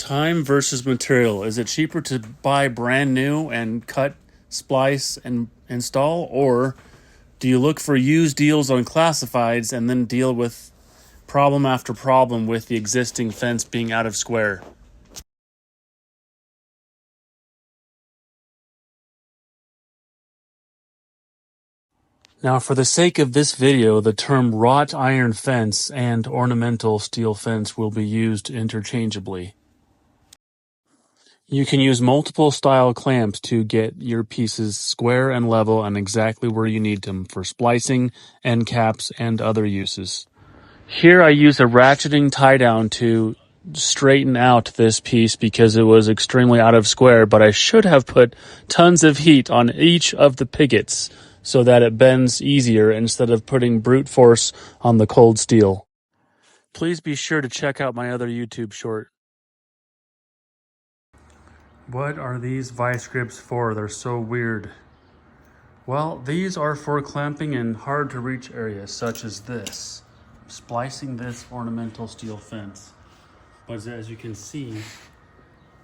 Time versus material. Is it cheaper to buy brand new and cut, splice, and install? Or do you look for used deals on classifieds and then deal with problem after problem with the existing fence being out of square? Now, for the sake of this video, the term wrought iron fence and ornamental steel fence will be used interchangeably. You can use multiple style clamps to get your pieces square and level and exactly where you need them for splicing, end caps, and other uses. Here I use a ratcheting tie down to straighten out this piece because it was extremely out of square, but I should have put tons of heat on each of the pivots so that it bends easier instead of putting brute force on the cold steel. Please be sure to check out my other YouTube short. What are these vice grips for? They're so weird. Well, these are for clamping in hard to reach areas such as this. I'm splicing this ornamental steel fence. But as you can see,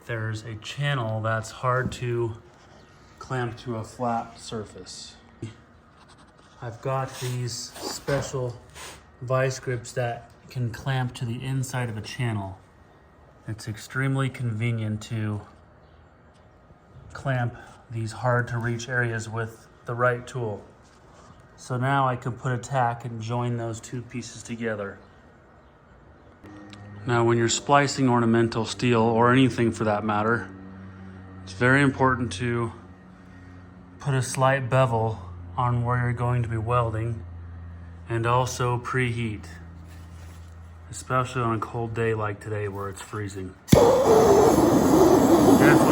there's a channel that's hard to clamp to a flat surface. I've got these special vice grips that can clamp to the inside of a channel. It's extremely convenient to clamp these hard to reach areas with the right tool. So now I can put a tack and join those two pieces together. Now when you're splicing ornamental steel, or anything for that matter, it's very important to put a slight bevel on where you're going to be welding and also preheat, especially on a cold day like today where it's freezing. Definitely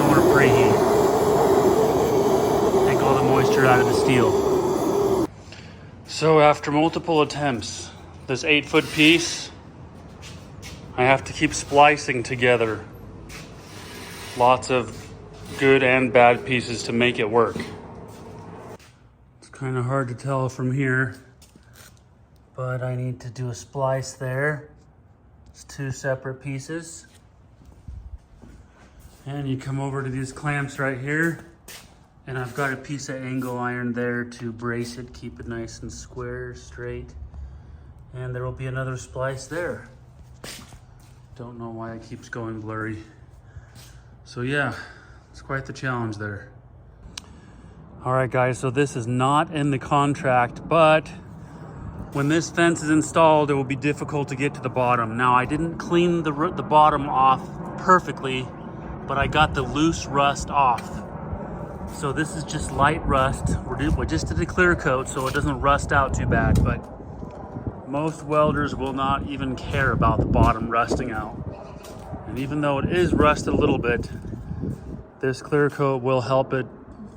want to preheat. Take all the moisture out of the steel. So after multiple attempts, this 8-foot piece, I have to keep splicing together lots of good and bad pieces to make it work. It's kind of hard to tell from here, but I need to do a splice there. It's two separate pieces. And you come over to these clamps right here, and I've got a piece of angle iron there to brace it, keep it nice and square, straight. And there will be another splice there. Don't know why it keeps going blurry. So yeah, it's quite the challenge there. All right guys, so this is not in the contract, but when this fence is installed, it will be difficult to get to the bottom. Now I didn't clean the bottom off perfectly, but I got the loose rust off. So this is just light rust. We just did a clear coat so it doesn't rust out too bad, but most welders will not even care about the bottom rusting out. And even though it is rusted a little bit, this clear coat will help it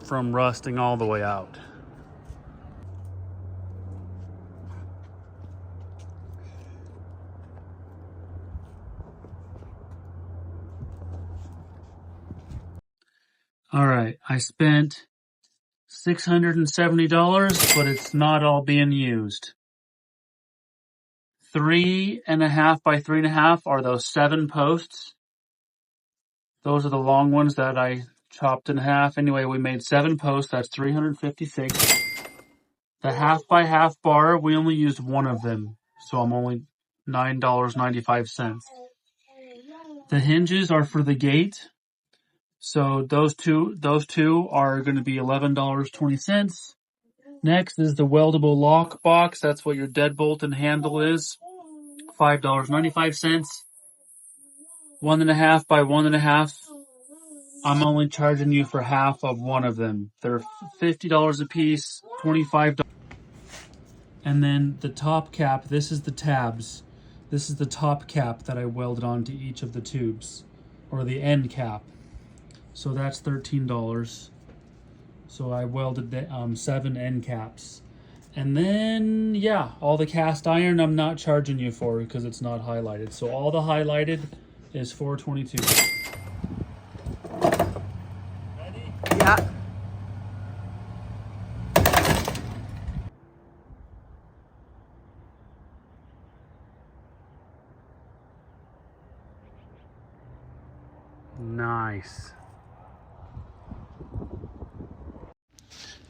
from rusting all the way out. All right, I spent $670, but it's not all being used. 3.5 by 3.5 are those 7 posts. Those are the long ones that I chopped in half. Anyway, we made 7 posts. That's 356. The half by half bar, we only used one of them, so I'm only $9.95. The hinges are for the gate. So those two are going to be $11.20. Next is the weldable lock box. That's what your deadbolt and handle is. $5.95. 1.5 by 1.5. I'm only charging you for half of one of them. They're $50 a piece, $25. And then the top cap, this is the tabs. This is the top cap that I welded onto each of the tubes, or the end cap. So that's $13. So I welded the, 7 end caps. And then, yeah, all the cast iron I'm not charging you for because it's not highlighted. So all the highlighted is $4.22. Ready? Yeah. Nice.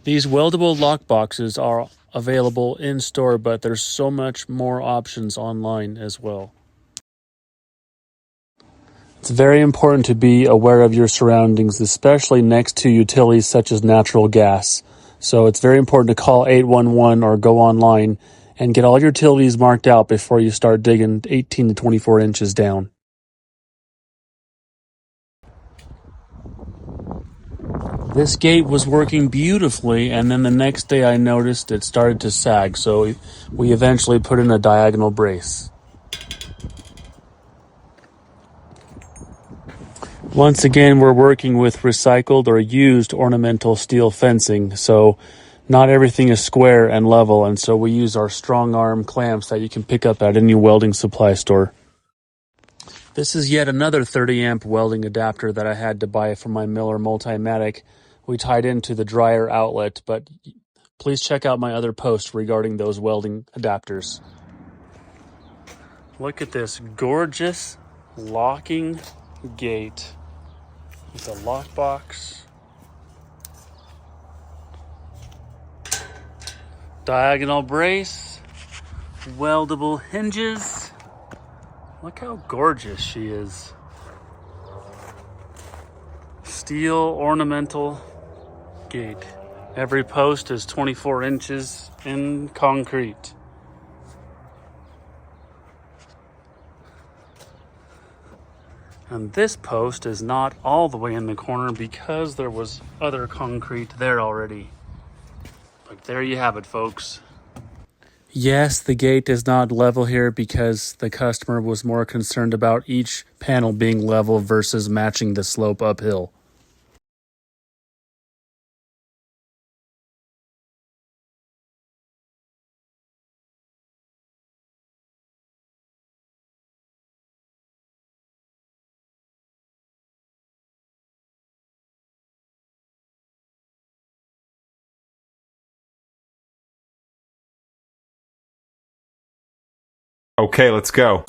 These weldable lock boxes are available in store, but there's so much more options online as well. It's very important to be aware of your surroundings, especially next to utilities such as natural gas. So it's very important to call 811 or go online and get all your utilities marked out before you start digging 18 to 24 inches down. This gate was working beautifully, and then the next day I noticed it started to sag, so we eventually put in a diagonal brace. Once again, we're working with recycled or used ornamental steel fencing, so not everything is square and level, and so we use our strong arm clamps that you can pick up at any welding supply store. This is yet another 30 amp welding adapter that I had to buy for my Miller Multimatic. We tied into the dryer outlet, but please check out my other post regarding those welding adapters. Look at this gorgeous locking gate with a lockbox, diagonal brace, weldable hinges. Look how gorgeous she is. Steel ornamental gate. Every post is 24 inches in concrete. And this post is not all the way in the corner because there was other concrete there already. But there you have it, folks. Yes, the gate is not level here because the customer was more concerned about each panel being level versus matching the slope uphill. Okay, let's go.